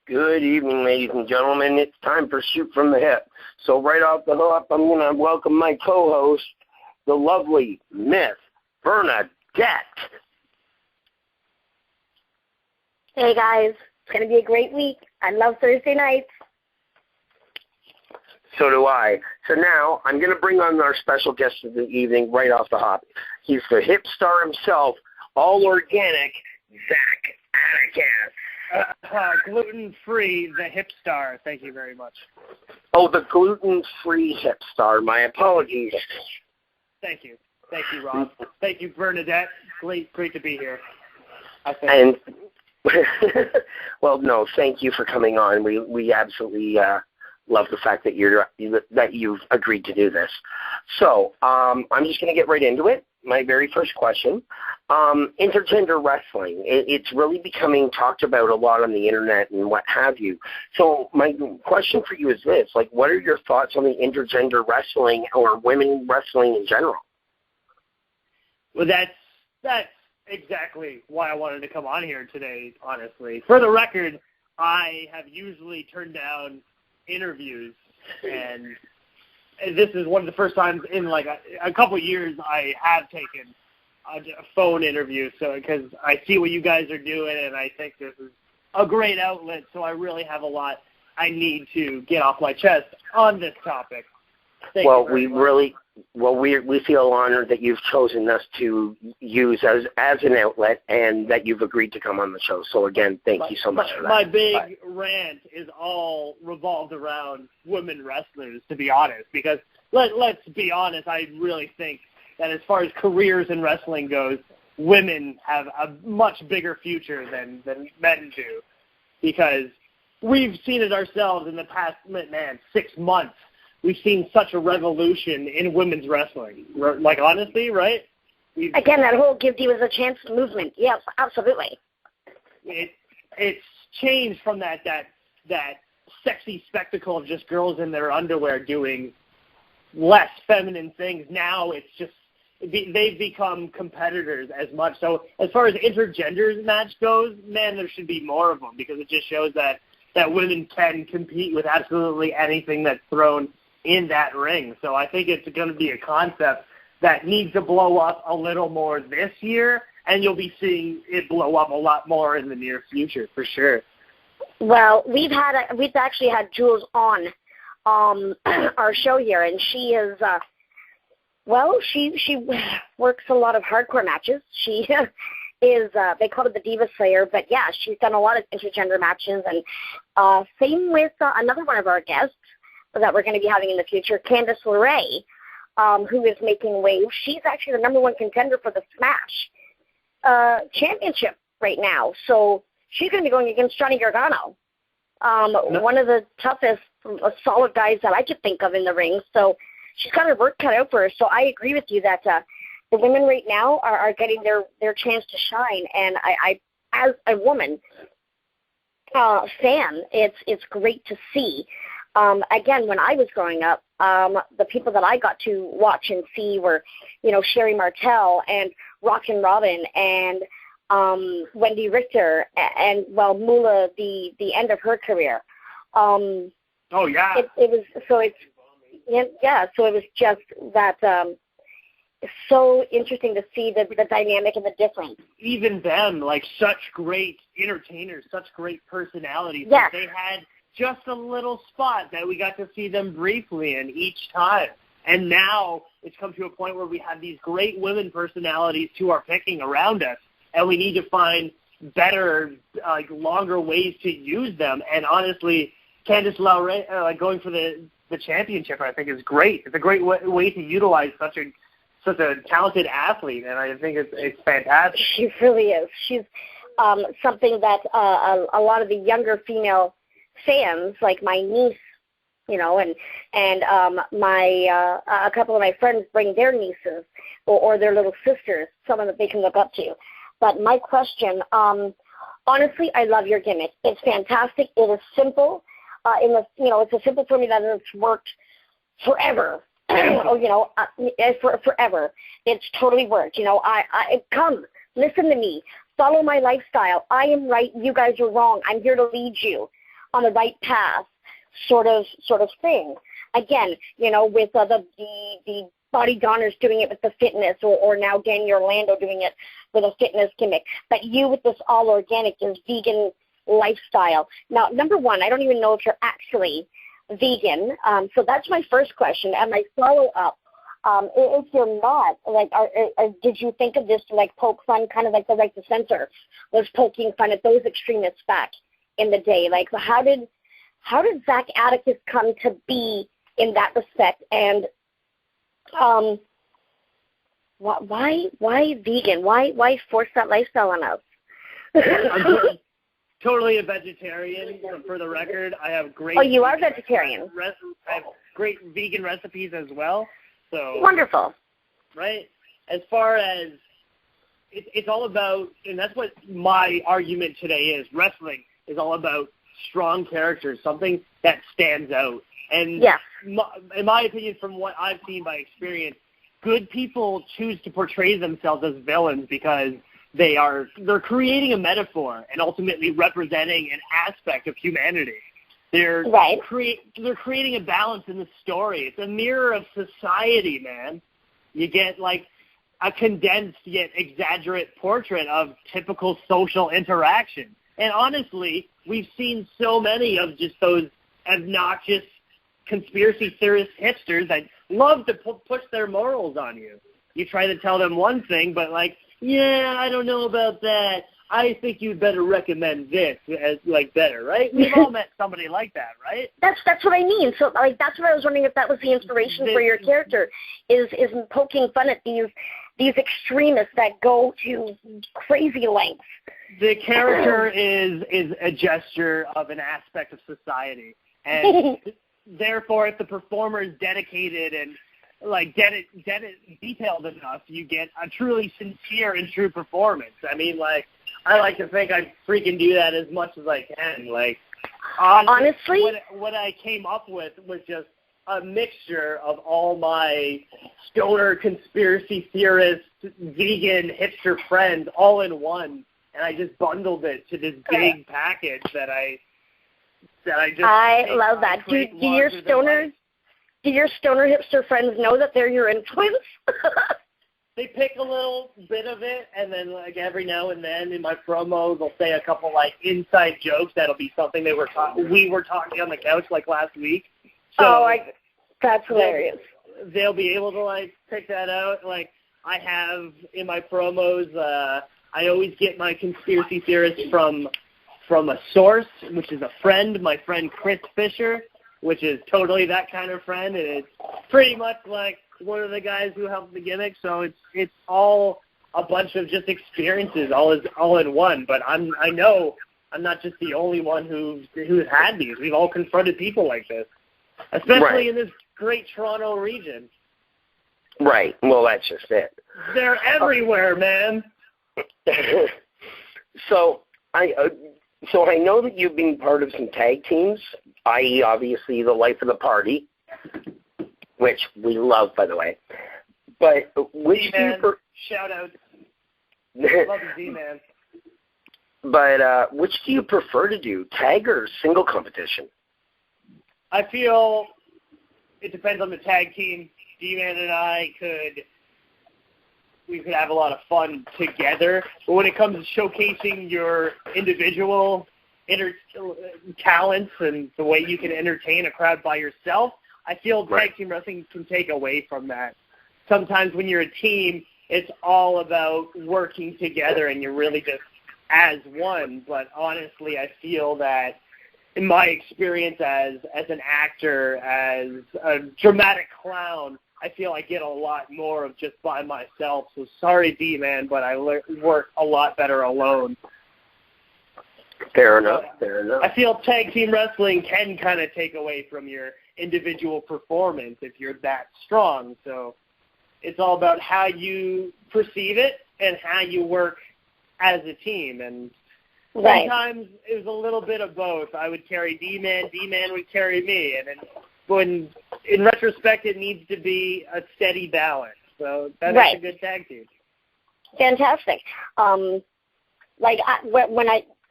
Good evening, ladies and gentlemen. It's time for Shoot from the Hip. So right off the hop, I'm going to welcome my co-host, the lovely Miss Bernadette. Hey, guys. It's going to be a great week. I love Thursday nights. So do I. So now I'm going to bring on our special guest of the evening right off the hop. He's the HipSTAR himself, all organic, Zakk Atticus. Gluten-free, the HipSTAR. Thank you very much. Oh, the gluten-free HipSTAR. My apologies. Thank you. Thank you, Rob. Thank you, Bernadette. Great to be here. And well, no, thank you for coming on. We absolutely love the fact that you've agreed to do this. So I'm just going to get right into it. My very first question, intergender wrestling, it's really becoming talked about a lot on the internet and what have you. So my question for you is this, like, what are your thoughts on the intergender wrestling or women wrestling in general? Well, that's exactly why I wanted to come on here today, honestly. For the record, I have usually turned down interviews, and this is one of the first times in like a couple of years I have taken a phone interview, so because I see what you guys are doing, and I think this is a great outlet, so I really have a lot I need to get off my chest on this topic. Thank you very much. We feel honored that you've chosen us to use as an outlet and that you've agreed to come on the show. So, again, thank you so much for that. My big rant is all revolved around women wrestlers, to be honest, because let's be honest, I really think that as far as careers in wrestling goes, women have a much bigger future than men do, because we've seen it ourselves in the past, 6 months. We've seen such a revolution in women's wrestling. Like, honestly, right? Again, that whole give divas a chance movement. Yes, absolutely. It's changed from that sexy spectacle of just girls in their underwear doing less feminine things. Now it's just they've become competitors as much. So as far as intergender match goes, man, there should be more of them, because it just shows that women can compete with absolutely anything that's thrown in that ring. So I think it's going to be a concept that needs to blow up a little more this year, and you'll be seeing it blow up a lot more in the near future, for sure. Well, we've actually had Jules on our show here, and she is she works a lot of hardcore matches. She is they call it the Diva Slayer, but yeah, she's done a lot of intergender matches, and same with another one of our guests that we're going to be having in the future, Candace Lorae, who is making waves. She's actually the number one contender for the Smash Championship right now. So she's going to be going against Johnny Gargano, one of the toughest, solid guys that I could think of in the ring. So she's got her work cut out for her. So I agree with you that the women right now are getting their chance to shine. And I as a woman fan, it's great to see. Again, when I was growing up, the people that I got to watch and see were, Sherry Martel and Rockin' Robin and Wendy Richter and Moolah, the end of her career. Oh yeah. So it was just that so interesting to see the dynamic and the difference. Even them, like, such great entertainers, such great personalities. Yes. They had just a little spot that we got to see them briefly in each time. And now it's come to a point where we have these great women personalities to our picking around us, and we need to find better, longer ways to use them. And honestly, Candace Lorae going for the championship, I think, is great. It's a great way to utilize such a talented athlete, and I think it's fantastic. She really is. She's something that a lot of the younger female fans, like my niece, and a couple of my friends bring their nieces or their little sisters, someone that they can look up to. But my question, honestly, I love your gimmick. It's fantastic. It is simple. It's a simple formula that has worked forever. Forever. It's totally worked. Come, listen to me. Follow my lifestyle. I am right. You guys are wrong. I'm here to lead you. on the right path sort of thing. Again, with the body donners doing it with the fitness, or now Danny Orlando doing it with a fitness gimmick. But you with this all organic, this vegan lifestyle. Now, number one, I don't even know if you're actually vegan. So that's my first question. And my follow-up, if you're not, did you think of this to poke fun, kind of like the Right to Censor was poking fun at those extremists back in the day? How did Zakk Atticus come to be in that respect? And why vegan? Why force that lifestyle on us? I'm totally a vegetarian, for the record. I have great. Oh, you are vegetarian. I have great vegan recipes as well. So wonderful. Right. As far as it's all about, and that's what my argument today is. Wrestling is all about strong characters, something that stands out. And yes. In my opinion, from what I've seen by experience, good people choose to portray themselves as villains because they're creating a metaphor and ultimately representing an aspect of humanity. They're right. They're creating a balance in the story. It's a mirror of society, man. You get a condensed yet exaggerate portrait of typical social interaction. And honestly, we've seen so many of just those obnoxious conspiracy theorist hipsters that love to push their morals on you. You try to tell them one thing, but yeah, I don't know about that. I think you'd better recommend this as better, right? We've all met somebody like that, right? That's what I mean. So that's what I was wondering, if that was the inspiration for your character, is poking fun at these extremists that go to crazy lengths. The character is a gesture of an aspect of society, and therefore, if the performer is dedicated and detailed enough, you get a truly sincere and true performance. I mean, I like to think I freaking do that as much as I can. Honestly, what I came up with was just a mixture of all my stoner conspiracy theorist, vegan, hipster friends all in one, and I just bundled it to this big package that I love that. Do your stoner hipster friends know that they're your influence? They pick a little bit of it, and then every now and then in my promos, they'll say a couple inside jokes that'll be something we were talking on the couch last week. So that's hilarious. They'll be able to pick that out. I have in my promos, I always get my conspiracy theorists from a source, which is a friend, my friend Chris Fisher, which is totally that kind of friend, and it's pretty much one of the guys who helped the gimmick. So it's all a bunch of just experiences, all in one. But I know I'm not just the only one who's had these. We've all confronted people like this, especially in this great Toronto region. Right. Well, that's just it. They're everywhere, man. So I know that you've been part of some tag teams, i.e., obviously the Life of the Party, which we love, by the way. But which do you shout out? Love you, Z-Man. But which do you prefer to do, tag or single competition? I feel it depends on the tag team. Z-Man and I we could have a lot of fun together. But when it comes to showcasing your individual talents and the way you can entertain a crowd by yourself, I feel tag team wrestling can take away from that. Sometimes when you're a team, it's all about working together and you're really just as one. But honestly, I feel that in my experience as an actor, as a dramatic clown, I feel I get a lot more of just by myself. So sorry, D-Man, but I work a lot better alone. Fair enough. I feel tag team wrestling can kind of take away from your individual performance if you're that strong. So it's all about how you perceive it and how you work as a team. And sometimes it was a little bit of both. I would carry D-Man, D-Man would carry me. And then when in retrospect, it needs to be a steady balance. So that is a good tag team. Fantastic. When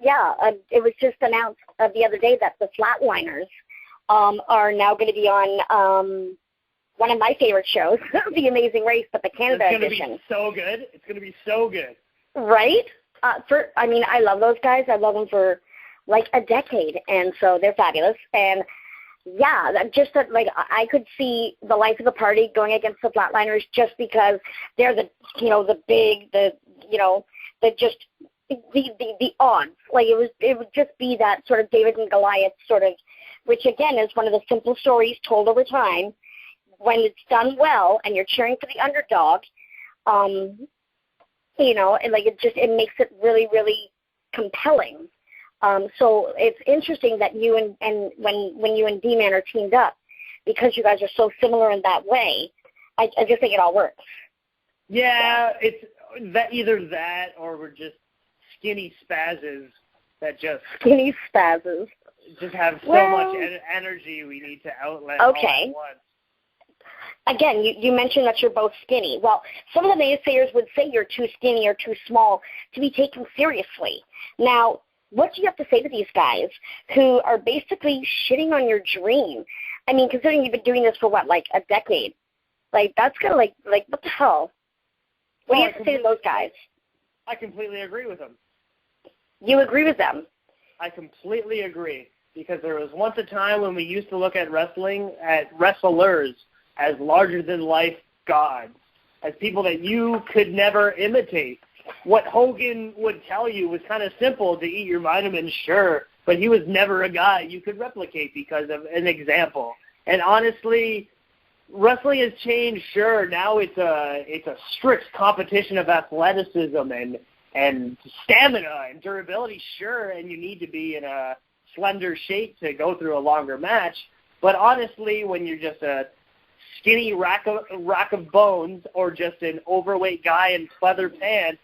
it was just announced the other day that the Flatliners are now going to be on one of my favorite shows, The Amazing Race, but the Canada edition. It's going to be so good. It's going to be so good. Right? I love those guys. I love them for like a decade, and so they're fabulous. And yeah, I could see the Life of the Party going against the Flatliners just because they're the odds. Like it would just be that sort of David and Goliath sort of, which again is one of the simple stories told over time. When it's done well and you're cheering for the underdog, it makes it really, really compelling. So it's interesting that you and when you and D-Man are teamed up, because you guys are so similar in that way, I just think it all works. Yeah, it's that either that or we're just skinny spazzes that just have so much energy we need to outlet all at once. Again, you mentioned that you're both skinny. Well, some of the naysayers would say you're too skinny or too small to be taken seriously. Now, what do you have to say to these guys who are basically shitting on your dream? I mean, considering you've been doing this for, a decade. Like, that's kind of like, what the hell? What do you have to say to those guys? I completely agree with them. You agree with them? I completely agree. Because there was once a time when we used to look at wrestling, at wrestlers, as larger-than-life gods, as people that you could never imitate. What Hogan would tell you was kind of simple: to eat your vitamins, sure, but he was never a guy you could replicate because of an example. And honestly, wrestling has changed, sure. Now it's a strict competition of athleticism and stamina and durability, sure, and you need to be in a slender shape to go through a longer match. But honestly, when you're just a skinny rack of bones or just an overweight guy in pleather pants,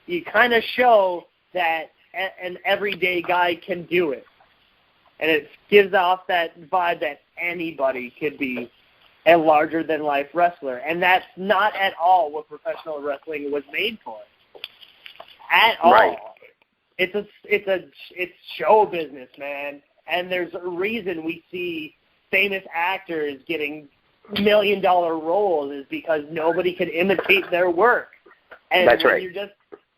you kind of show that an everyday guy can do it. And it gives off that vibe that anybody could be a larger-than-life wrestler. And that's not at all what professional wrestling was made for. At all. Right. It's show business, man. And there's a reason we see famous actors getting $1 million roles is because nobody can imitate their work. And that's right. You're just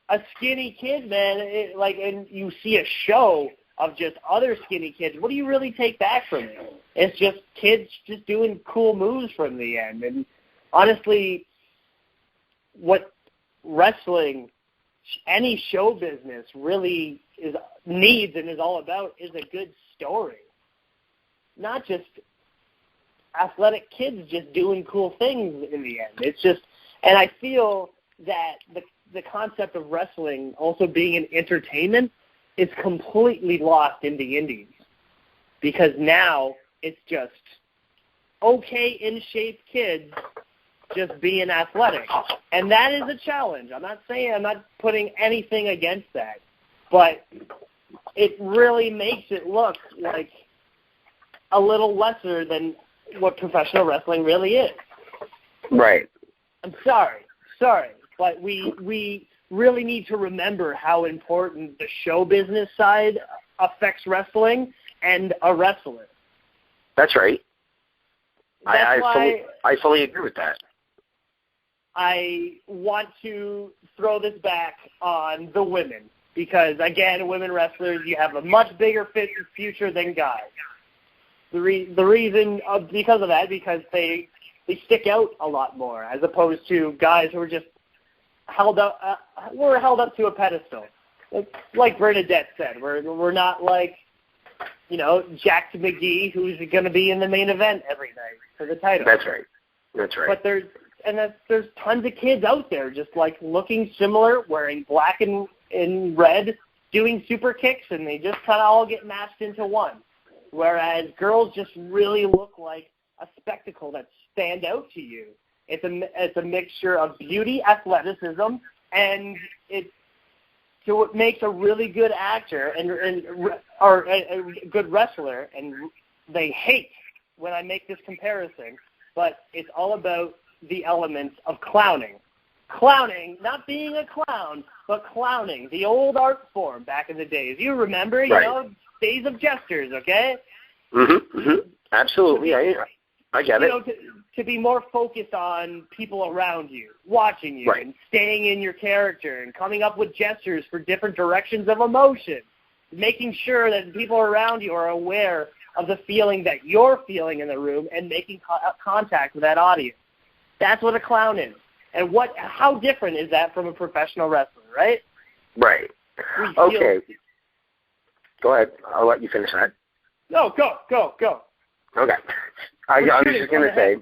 a skinny kid, man, and you see a show of just other skinny kids, what do you really take back from it? It's just kids just doing cool moves from the end. And honestly, what wrestling, any show business really needs and is all about is a good story. Not just athletic kids just doing cool things in the end. It's just, and I feel that the concept of wrestling also being an entertainment is completely lost in the indies, because now it's just okay in shape kids just being athletic, and that is a challenge. I'm not putting anything against that, but it really makes it look like a little lesser than what professional wrestling really is. Right. I'm sorry, but we really need to remember how important the show business side affects wrestling and a wrestler. That's right. I fully agree with that. I want to throw this back on the women because, again, women wrestlers, you have a much bigger future than guys. The reason because of that, because they stick out a lot more as opposed to guys who are just held up to a pedestal. Like Bernadette said, we're not like, Jack McGee, who's going to be in the main event every night for the title. That's right. But there's tons of kids out there just like looking similar, wearing black and red, doing super kicks, and they just kind of all get matched into one. Whereas girls just really look like a spectacle that stand out to you. It's a mixture of beauty, athleticism, and it makes a really good actor or a good wrestler. And they hate when I make this comparison, but it's all about the elements of clowning. clowning, not being a clown, but clowning, the old art form back in the days. You remember, you know, days of jesters, okay? Absolutely. I get it. You know, to be more focused on people around you, watching you, and staying in your character, and coming up with gestures for different directions of emotion, making sure that the people around you are aware of the feeling that you're feeling in the room and making contact with that audience. That's what a clown is. And how different is that from a professional wrestler, right? Right. Okay. Go ahead. I'll let you finish that. No, go. Okay. I was just going to say,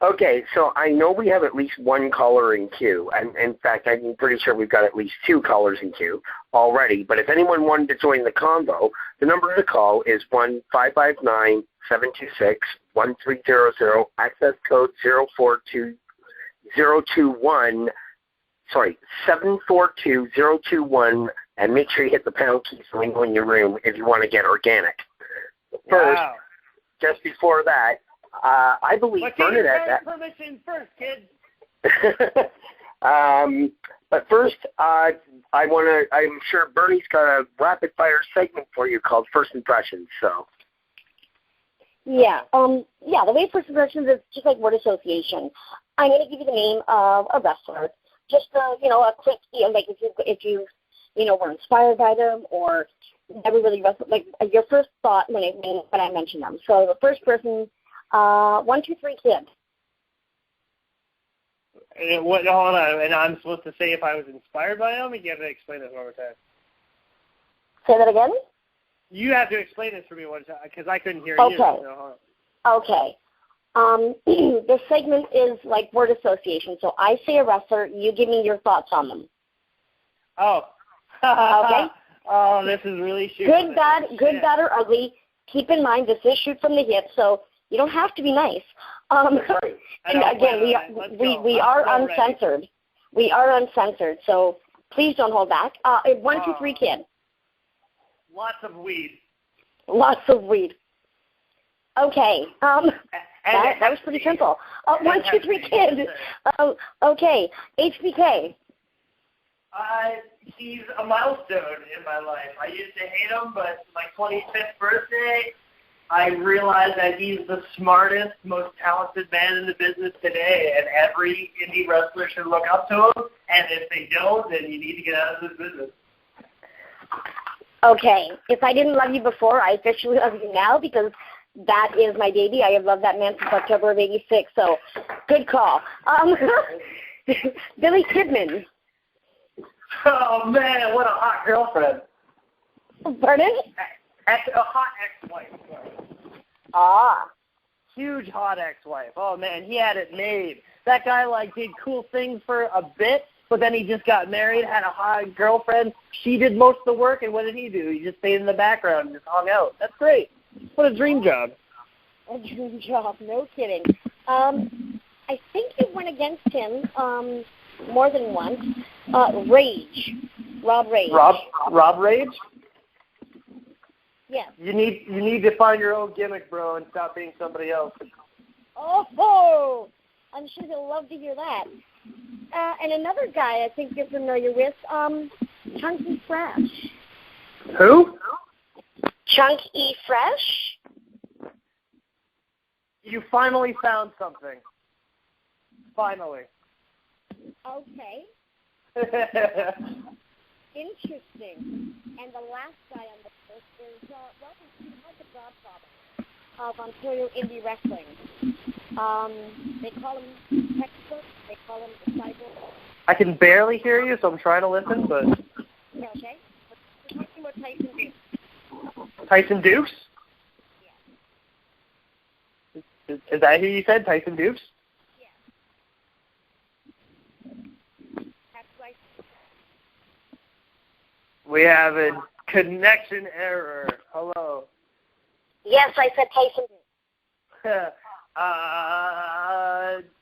okay, so I know we have at least one caller in queue. And in fact, I'm pretty sure we've got at least two callers in queue already. But if anyone wanted to join the convo, the number to call is 1-559-726-1300, access code 742-021, and make sure you hit the pound key so we know in your room if you want to get organic. First, just before that, I believe Bernadette. Permission first, kids. But first, I'm sure Bernie's got a rapid fire segment for you called First Impressions. So. Yeah. The way First Impressions is just like word association. I'm going to give you the name of a wrestler. Just a quick, like if you were inspired by them or never really wrestled, like your first thought when I mentioned them. So the first person, 1, 2, 3 Kid. Hold on, and I'm supposed to say if I was inspired by them? You have to explain this one more time. Say that again? You have to explain this for me one time, because I couldn't hear you. So Okay. This segment is like word association. So I say a wrestler, you give me your thoughts on them. Oh. Okay. Oh, this is really good, bad, or ugly. Keep in mind, this is shoot from the hip, so you don't have to be nice. And again, we are uncensored. We are uncensored, so please don't hold back. 1, 2, 3 Kid. Lots of weed. Lots of weed. Okay. That was pretty simple. 1, 2, 3 Kid. Okay. HBK. He's a milestone in my life. I used to hate him, but my 25th birthday, I realized that he's the smartest, most talented man in the business today, and every indie wrestler should look up to him, and if they don't, then you need to get out of this business. Okay. If I didn't love you before, I officially love you now because that is my baby. I have loved that man since October of '86, so good call. Billy Kidman. Oh, man, what a hot girlfriend. Pardon? A hot ex-wife. Huge hot ex-wife. Oh, man, he had it made. That guy, did cool things for a bit, but then he just got married, had a hot girlfriend. She did most of the work, and what did he do? He just stayed in the background and just hung out. That's great. What a dream job. A dream job, no kidding. I think you went against him more than once. Rage. Rob Rage. Rob Rage? Yes. You need to find your own gimmick, bro, and stop being somebody else. Oh, I'm sure he'll love to hear that. And another guy I think you're familiar with, Chunky Fresh. Who? Chunky Fresh. You finally found something. Finally. Okay. Interesting. And the last guy on the list is, he has the godfather of Ontario indie wrestling. They call him Texas. They call him the Cyber. I can barely hear you, so I'm trying to listen, but... Okay. We're talking about Tyson Dukes. Tyson Dukes? Yeah. Is that who you said, Tyson Dukes? We have a connection error. Hello. Yes, I said Tyson Dukes.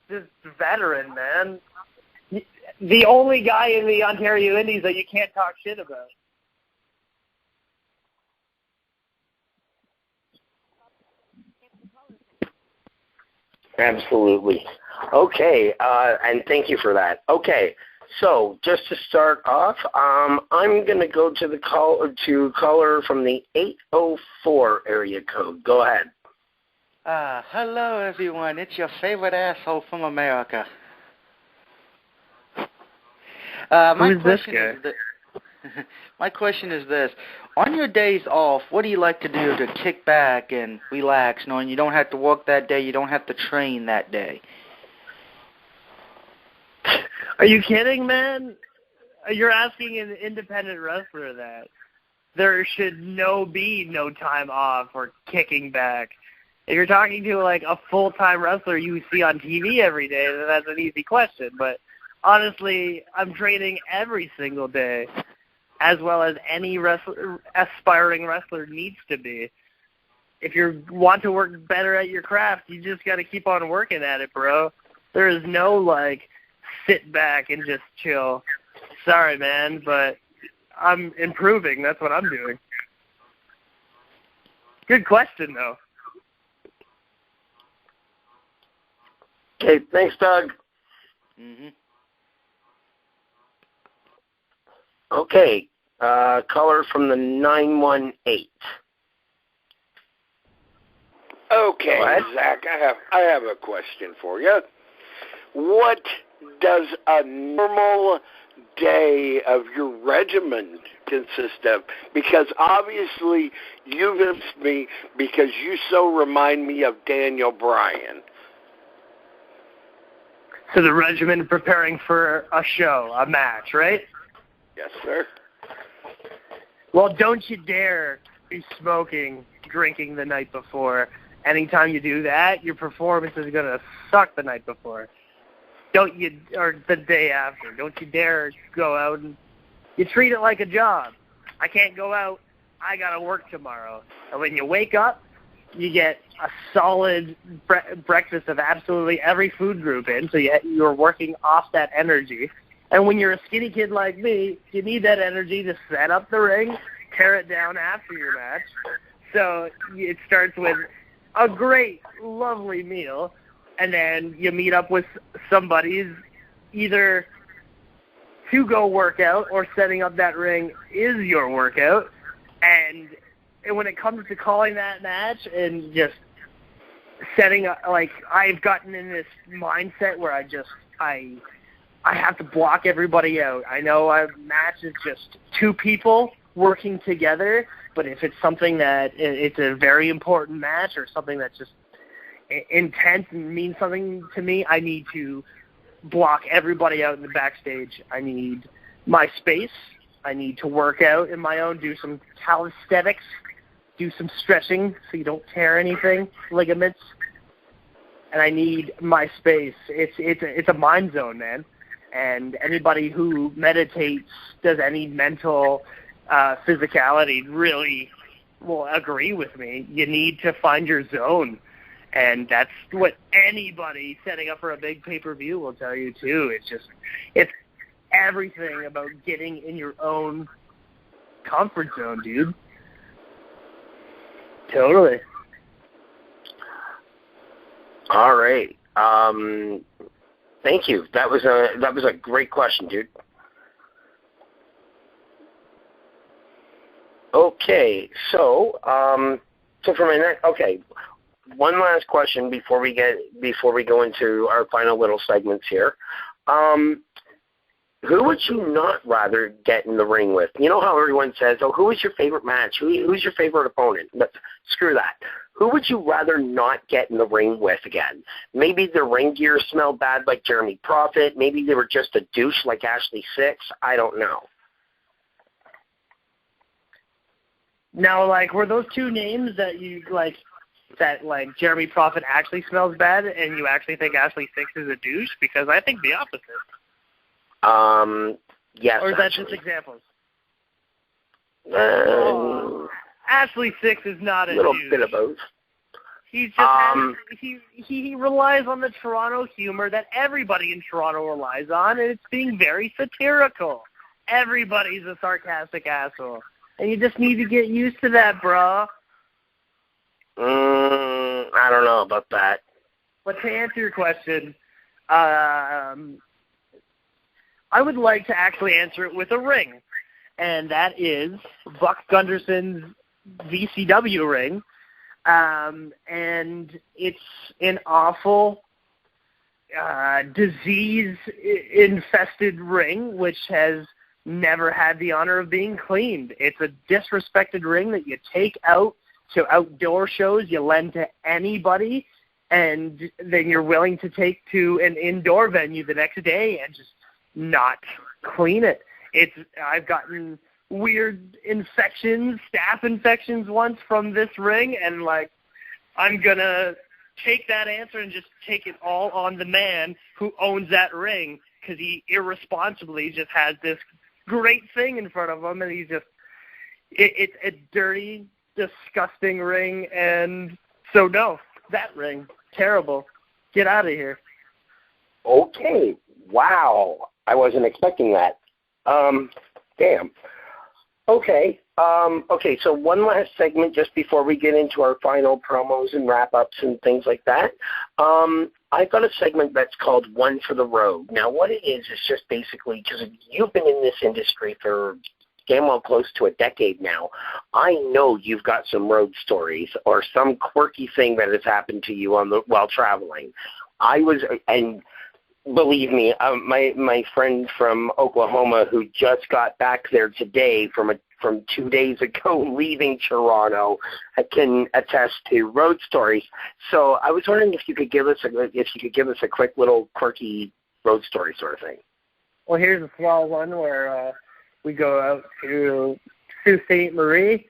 Just veteran, man. The only guy in the Ontario Indies that you can't talk shit about. Absolutely. Okay, and thank you for that. Okay, so just to start off, I'm going to go to the caller from the 804 area code. Go ahead. Hello, everyone. It's your favorite asshole from America. My question is this. On your days off, what do you like to do to kick back and relax, knowing you don't have to work that day, you don't have to train that day? Are you kidding, man? You're asking an independent wrestler that. There should be no time off or kicking back. If you're talking to like a full-time wrestler you see on TV every day, then that's an easy question. But honestly, I'm training every single day, as well as any aspiring wrestler needs to be. If you want to work better at your craft, you just got to keep on working at it, bro. There is no, like, sit back and just chill. Sorry, man, but I'm improving. That's what I'm doing. Good question, though. Okay, thanks, Doug. Mm-hmm. Okay, caller from the 918. Okay, Zach, I have a question for you. What does a normal day of your regimen consist of? Because obviously you've influenced me because you so remind me of Daniel Bryan. So the regimen preparing for a show, a match, right? Yes, sir. Well, don't you dare be smoking, drinking the night before. Anytime you do that, your performance is going to suck the night before. Or the day after. Don't you dare go out and you treat it like a job. I can't go out. I got to work tomorrow. And when you wake up, you get a solid breakfast of absolutely every food group in, so you're working off that energy. And when you're a skinny kid like me, you need that energy to set up the ring, tear it down after your match. So it starts with a great, lovely meal, and then you meet up with somebody's either to go work out or setting up that ring is your workout. And when it comes to calling that match and just setting up, like, I've gotten in this mindset where I have to block everybody out. I know a match is just two people working together, but if it's something that it's a very important match or something that's just intense and means something to me, I need to block everybody out in the backstage. I need my space. I need to work out in my own, do some calisthenics, do some stretching so you don't tear anything, ligaments. And I need my space. It's a mind zone, man. And anybody who meditates, does any mental physicality really will agree with me. You need to find your zone. And that's what anybody setting up for a big pay-per-view will tell you, too. It's everything about getting in your own comfort zone, dude. Totally. All right. Thank you. That was a great question, dude. Okay, so for my next, one last question before we go into our final little segments here. Who would you not rather get in the ring with? You know how everyone says, "Oh, who is your favorite match? Who's your favorite opponent?" But screw that. Who would you rather not get in the ring with again? Maybe their ring gear smelled bad like Jeremy Prophet. Maybe they were just a douche like Ashley Six. I don't know. Now, like, were those two names that you, like, that, like, Jeremy Prophet actually smells bad and you actually think Ashley Six is a douche? Because I think the opposite. Yes. Or is that just examples? Ashley Six is not a little douche. Bit of both. He's just he relies on the Toronto humor that everybody in Toronto relies on, and it's being very satirical. Everybody's a sarcastic asshole, and you just need to get used to that, bro. I don't know about that. But to answer your question, I would like to actually answer it with a ring, and that is Buck Gunderson's VCW ring, and it's an awful, disease-infested ring, which has never had the honor of being cleaned. It's a disrespected ring that you take out to outdoor shows, you lend to anybody, and then you're willing to take to an indoor venue the next day and just not clean it. I've gotten weird infections, staph infections once from this ring, and like, I'm gonna take that answer and just take it all on the man who owns that ring, because he irresponsibly just has this great thing in front of him, and he's just, it's a dirty, disgusting ring, and so no, that ring, terrible. Get out of here. Okay. Wow. I wasn't expecting that. Damn. Okay. Okay, so one last segment just before we get into our final promos and wrap-ups and things like that. I've got a segment that's called One for the Road. Now, what it is just basically, because you've been in this industry for damn well close to a decade now, I know you've got some road stories or some quirky thing that has happened to you while traveling. And believe me, my friend from Oklahoma who just got back there today from 2 days ago leaving Toronto can attest to road stories. So I was wondering if you could give us a quick little quirky road story sort of thing. Well, here's a small one where we go out to Sault Ste. Marie.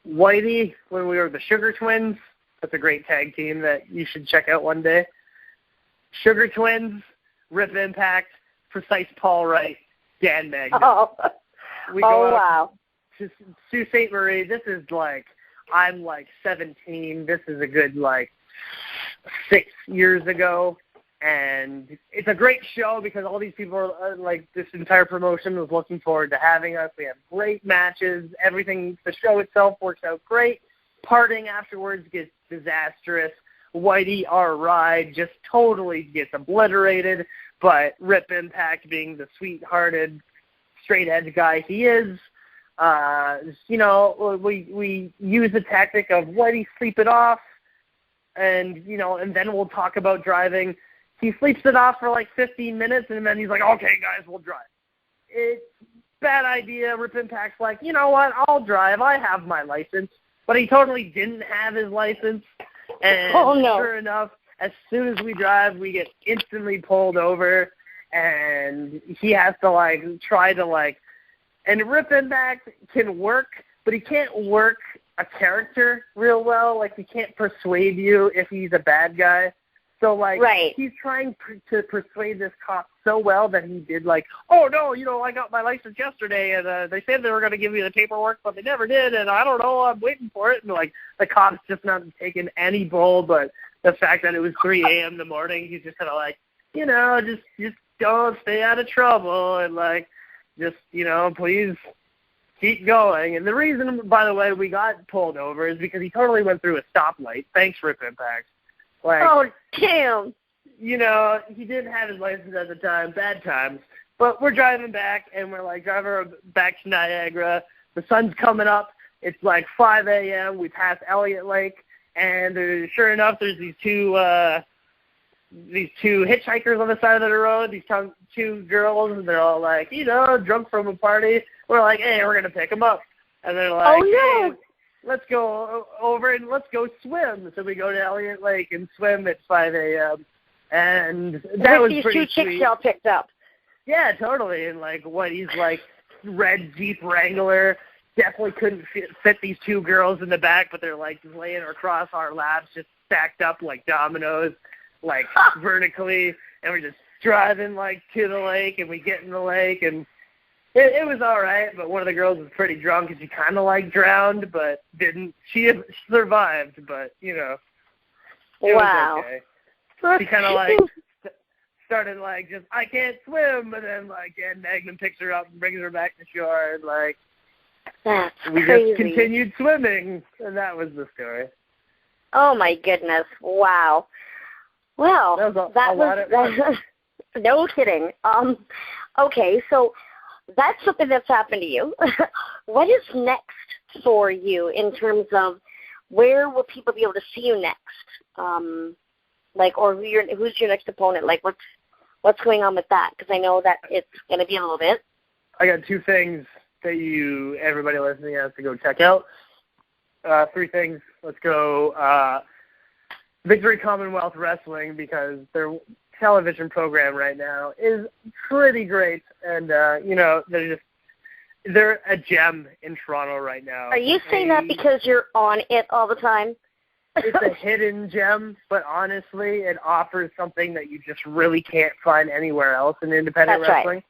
Whitey, when we were the Sugar Twins, that's a great tag team that you should check out one day. Sugar Twins, Rip Impact, Precise Paul Wright, Dan Magnum. We go out to Sault Ste. Marie. This is like, I'm like 17. This is a good 6 years ago. And it's a great show because all these people are this entire promotion was looking forward to having us. We have great matches. Everything, the show itself works out great. Parting afterwards gets disastrous. Whitey, our ride, just totally gets obliterated. But Rip Impact, being the sweet-hearted, straight-edge guy he is, we use the tactic of Whitey, sleep it off, and then we'll talk about driving. He sleeps it off for 15 minutes, and then he's like, okay, guys, we'll drive. It's bad idea. Rip Impact's like, you know what, I'll drive. I have my license. But he totally didn't have his license. And sure enough, as soon as we drive, we get instantly pulled over, and he has to, try to, and Rip Impact can work, but he can't work a character real well. He can't persuade you if he's a bad guy. So, he's trying to persuade this cop so well that he did, oh, no, I got my license yesterday, and they said they were going to give me the paperwork, but they never did, and I don't know, I'm waiting for it. And, the cop's just not taking any bull, but the fact that it was 3 a.m. in the morning, he's just kind of just don't stay out of trouble, and, please keep going. And the reason, by the way, we got pulled over is because he totally went through a stoplight. Thanks, Rip Impact. Oh, damn. He didn't have his license at the time, bad times. But we're driving back, and we're, driving back to Niagara. The sun's coming up. It's 5 a.m. We pass Elliott Lake, and sure enough, there's these two hitchhikers on the side of the road, these two girls, and they're all drunk from a party. We're like, hey, we're going to pick them up. And they're like, oh, no. Hey, let's go over and let's go swim. So we go to Elliott Lake and swim at 5 a.m. And that was pretty these two sweet. chicks y'all picked up. Yeah, totally. And he's red Jeep Wrangler. Definitely couldn't fit these two girls in the back, but they're just laying across our laps, just stacked up like dominoes, vertically. And we're just driving to the lake, and we get in the lake, and it was all right, but one of the girls was pretty drunk, and she kind of drowned, but didn't. She survived, but it was okay. She kind of started just, I can't swim, and then Dan Magnum picks her up and brings her back to shore, and that's we crazy. just continued swimming, and that was the story. Oh my goodness! Wow. Well, that was a lot at once. No kidding. Okay, so that's something that's happened to you. What is next for you in terms of where will people be able to see you next? Or who's your next opponent? Like, what's going on with that? Because I know that it's going to be a little bit. I got 2 things that everybody listening has to go check out. 3 things. Let's go Victory Commonwealth Wrestling, because their television program right now is pretty great, and they're a gem in Toronto right now. Are you saying that because you're on it all the time? It's a hidden gem, but honestly, it offers something that you just really can't find anywhere else in independent wrestling.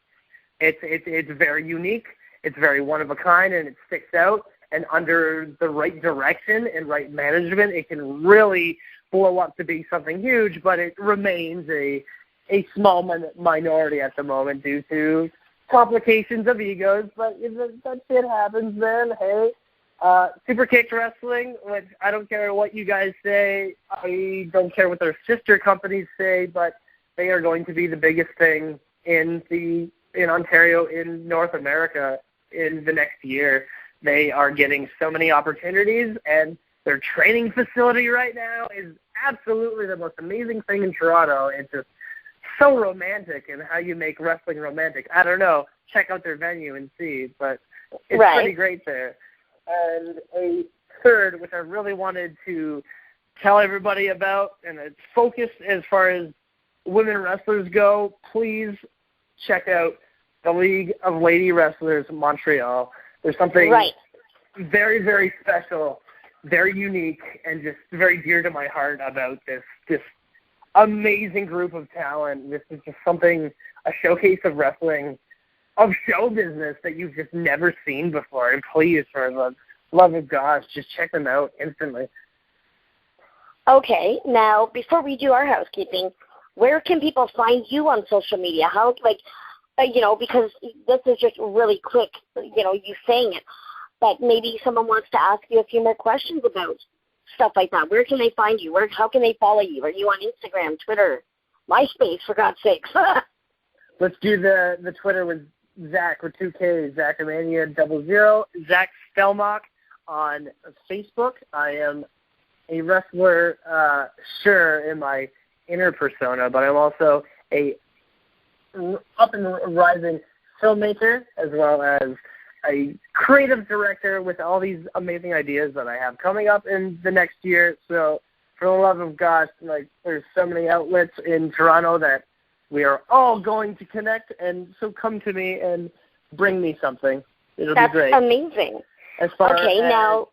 Right. It's very unique. It's very one of a kind, and it sticks out. And under the right direction and right management, it can really blow up to be something huge. But it remains a small minority at the moment due to complications of egos. But if that shit happens, then hey. Super Kicked Wrestling, which I don't care what you guys say. I don't care what their sister companies say, but they are going to be the biggest thing in Ontario, in North America in the next year. They are getting so many opportunities, and their training facility right now is absolutely the most amazing thing in Toronto. It's just so romantic, and how you make wrestling romantic. I don't know. Check out their venue and see, but it's pretty great there. And a third, which I really wanted to tell everybody about, and it's focused as far as women wrestlers go, please check out the League of Lady Wrestlers Montreal. There's something very, very special, very unique, and just very dear to my heart about this amazing group of talent. This is just something, a showcase of wrestling, of show business that you've just never seen before. And please, for the love of God, just check them out instantly. Okay, now before we do our housekeeping, where can people find you on social media? How, because this is just really quick, you saying it, but maybe someone wants to ask you a few more questions about stuff like that. Where can they find you? How can they follow you? Are you on Instagram, Twitter, MySpace, for God's sakes? Let's do the Twitter with Zakk with 2 Ks, Zakkermania 00, Zakk Stelmach on Facebook. I am a wrestler, in my inner persona, but I'm also a up and rising filmmaker, as well as a creative director with all these amazing ideas that I have coming up in the next year. So for the love of God, there's so many outlets in Toronto that we are all going to connect, and so come to me and bring me something. It'll be great. That's amazing. As far as now,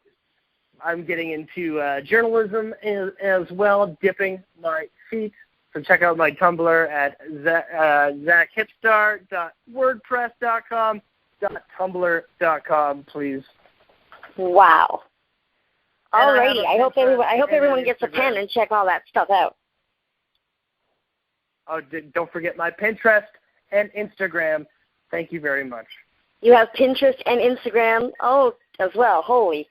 I'm getting into journalism as well, dipping my feet. So check out my Tumblr at ZakkHipSTAR.wordpress.com.tumblr.com, please. Wow. Alrighty. I hope everyone gets a pen and check all that stuff out. Oh, don't forget my Pinterest and Instagram. Thank you very much. You have Pinterest and Instagram, as well. Holy.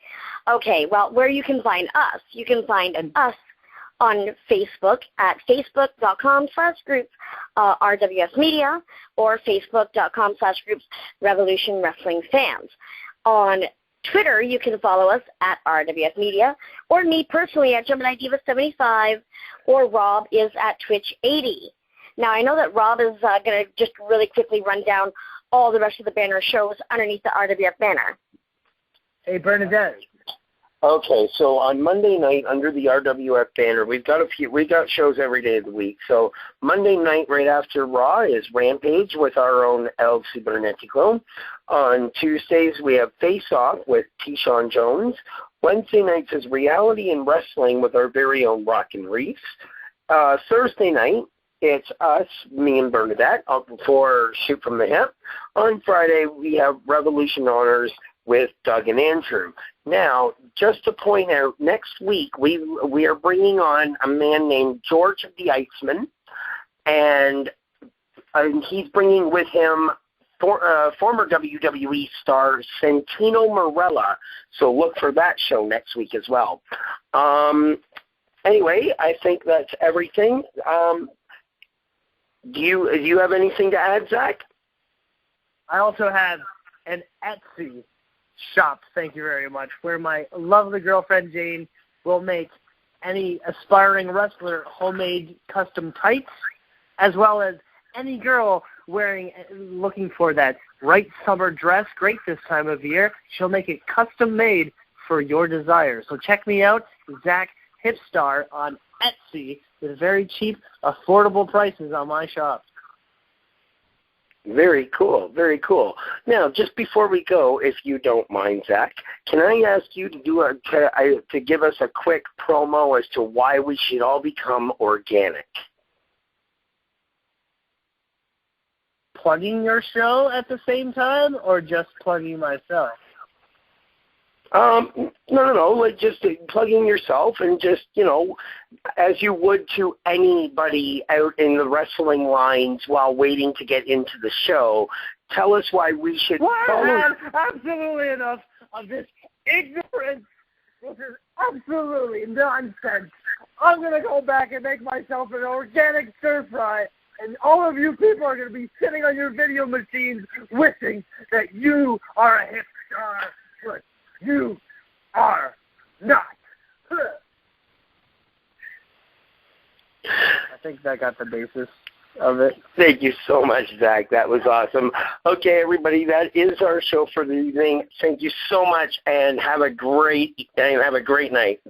Okay, well, where you can find us. You can find us on Facebook at facebook.com/group RWS Media or facebook.com/groups Revolution Wrestling Fans. On Twitter, you can follow us at RWS Media, or me personally at Gemini Diva 75, or Rob is at Twitch 80. Now, I know that Rob is going to just really quickly run down all the rest of the banner shows underneath the RWF banner. Hey, Bernadette. Okay, so on Monday night under the RWF banner, we've got shows every day of the week. So Monday night right after Raw is Rampage with our own EL.CIBERNETICO. On Tuesdays we have Face Off with T-Shawn Jones. Wednesday nights is Reality and Wrestling with our very own Rockin' Reefs. Thursday night, it's us, me and Bernadette, up for Shoot from the Hip. On Friday, we have Revolution Honors with Doug and Andrew. Now, just to point out, next week we are bringing on a man named George of the Iceman, and he's bringing with him former WWE star Santino Marella. So look for that show next week as well. anyway, I think that's everything. Do you have anything to add, Zakk? I also have an Etsy shop, thank you very much, where my lovely girlfriend Jane will make any aspiring wrestler homemade custom tights, as well as any girl looking for that right summer dress, great this time of year. She'll make it custom made for your desire. So check me out, Zakk HipSTAR, on Etsy with very cheap, affordable prices on my shop. Very cool, very cool. Now, just before we go, if you don't mind, Zakk, can I ask you to give us a quick promo as to why we should all become organic? Plugging your show at the same time, or just plugging myself? No, like just plugging yourself and just, as you would to anybody out in the wrestling lines while waiting to get into the show, tell us why we should follow. I have absolutely enough of this ignorance. This is absolutely nonsense. I'm going to go back and make myself an organic stir fry, and all of you people are going to be sitting on your video machines wishing that you are a hip star. But you are not. I think that got the basis of it. Thank you so much, Zakk. That was awesome. Okay, everybody, that is our show for the evening. Thank you so much, and have a great night.